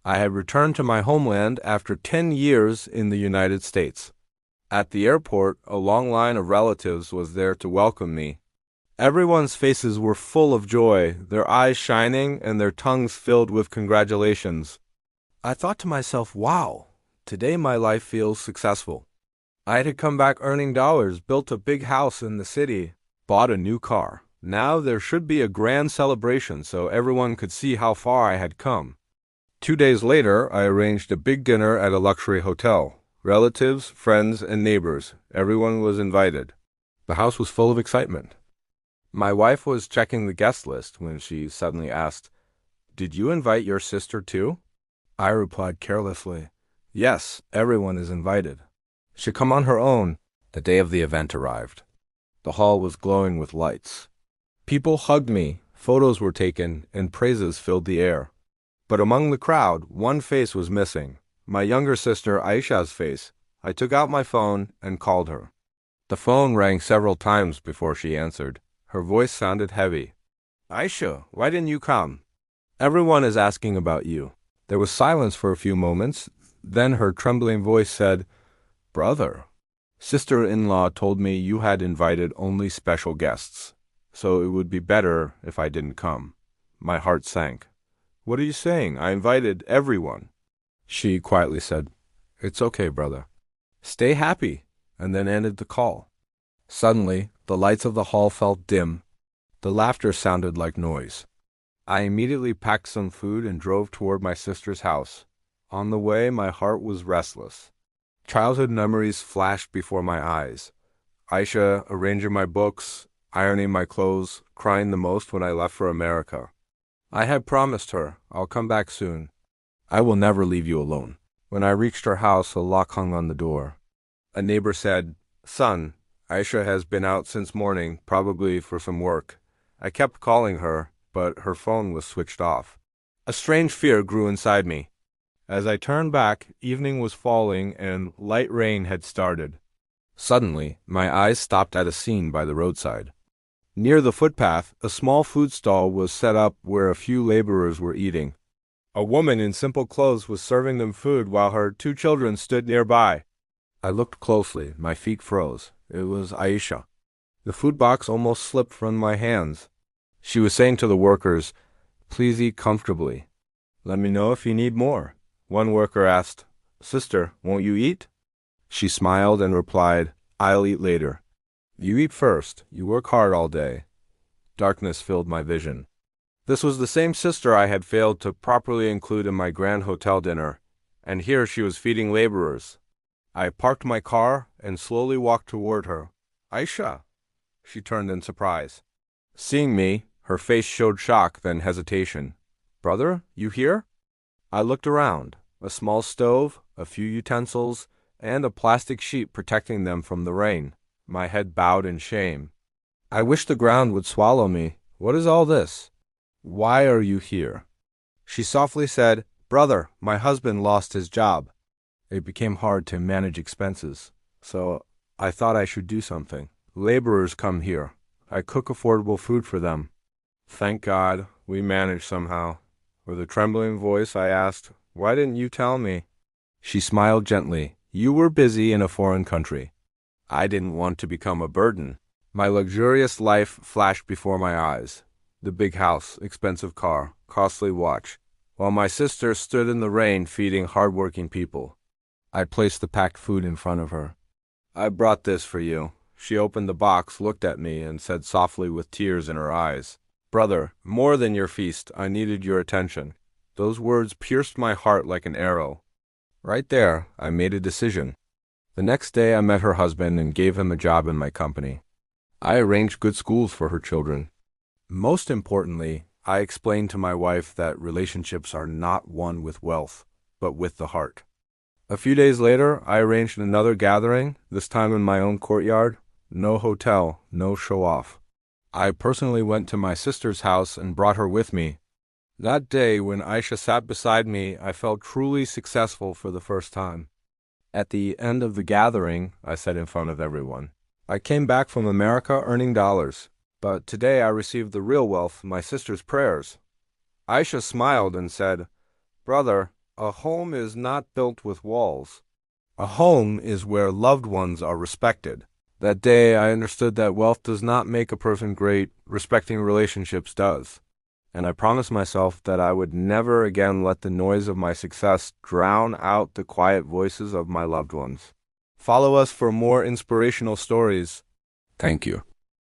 I had returned to my homeland after 10 years in the United States. At the airport, a long line of relatives was there to welcome me. Everyone's faces were full of joy, their eyes shining and their tongues filled with congratulations. I thought to myself, wow, today my life feels successful. I had come back earning dollars, built a big house in the city, bought a new car. Now there should be a grand celebration so everyone could see how far I had come. 2 days later, I arranged a big dinner at a luxury hotel. Relatives, friends, and neighbors, everyone was invited. The house was full of excitement. My wife was checking the guest list when she suddenly asked, "Did you invite your sister too?" I replied carelessly, "Yes, everyone is invited. She'll come on her own." The day of the event arrived. The hall was glowing with lights. People hugged me, photos were taken, and praises filled the air. But among the crowd, one face was missing. My younger sister Aisha's face. I took out my phone and called her. The phone rang several times before she answered. Her voice sounded heavy. "Aisha, why didn't you come? Everyone is asking about you." There was silence for a few moments. Then her trembling voice said, "Brother, sister-in-law told me you had invited only special guests, so it would be better if I didn't come." My heart sank. "What are you saying? I invited everyone." She quietly said, "It's okay, brother. Stay happy," and then ended the call. Suddenly, the lights of the hall felt dim. The laughter sounded like noise. I immediately packed some food and drove toward my sister's house. On the way, my heart was restless. Childhood memories flashed before my eyes. Aisha arranging my books, ironing my clothes, crying the most when I left for America. I had promised her, "I'll come back soon. I will never leave you alone." When I reached her house, a lock hung on the door. A neighbor said, "Son, Aisha has been out since morning, probably for some work." I kept calling her, but her phone was switched off. A strange fear grew inside me. As I turned back, evening was falling and light rain had started. Suddenly, my eyes stopped at a scene by the roadside. Near the footpath, a small food stall was set up where a few laborers were eating. A woman in simple clothes was serving them food while her 2 children stood nearby. I looked closely. My feet froze. It was Aisha. The food box almost slipped from my hands. She was saying to the workers, "Please eat comfortably. Let me know if you need more." One worker asked, "Sister, won't you eat?" She smiled and replied, "I'll eat later." "You eat first. You work hard all day." Darkness filled my vision. This was the same sister I had failed to properly include in my grand hotel dinner, and here she was feeding laborers. I parked my car and slowly walked toward her. "Aisha!" She turned in surprise. Seeing me, her face showed shock, then hesitation. "Brother, you here?" I looked around. A small stove, a few utensils, and a plastic sheet protecting them from the rain. My head bowed in shame. I wish the ground would swallow me. What is all this? Why are you here? She softly said, "Brother, my husband lost his job. It became hard to manage expenses, so I thought I should do something. Laborers come here. I cook affordable food for them." Thank God, we managed somehow. With a trembling voice, I asked, "Why didn't you tell me?" She smiled gently. "You were busy in a foreign country. I didn't want to become a burden." My luxurious life flashed before my eyes. The big house, expensive car, costly watch, while my sister stood in the rain feeding hard-working people. I placed the packed food in front of her. "I brought this for you." She opened the box, looked at me, and said softly with tears in her eyes, "Brother, more than your feast, I needed your attention." Those words pierced my heart like an arrow. Right there, I made a decision. The next day I met her husband and gave him a job in my company. I arranged good schools for her children. Most importantly, I explained to my wife that relationships are not won with wealth, but with the heart. A few days later, I arranged another gathering, this time in my own courtyard. No hotel, no show-off. I personally went to my sister's house and brought her with me. That day, when Aisha sat beside me, I felt truly successful for the first time. At the end of the gathering, I said in front of everyone, "I came back from America earning dollars, but today I received the real wealth, my sister's prayers." Aisha smiled and said, "Brother, A home is not built with walls. A home is where loved ones are respected. That day, I understood that wealth does not make a person great, respecting relationships does. And I promised myself that I would never again let the noise of my success drown out the quiet voices of my loved ones. Follow us for more inspirational stories. Thank you.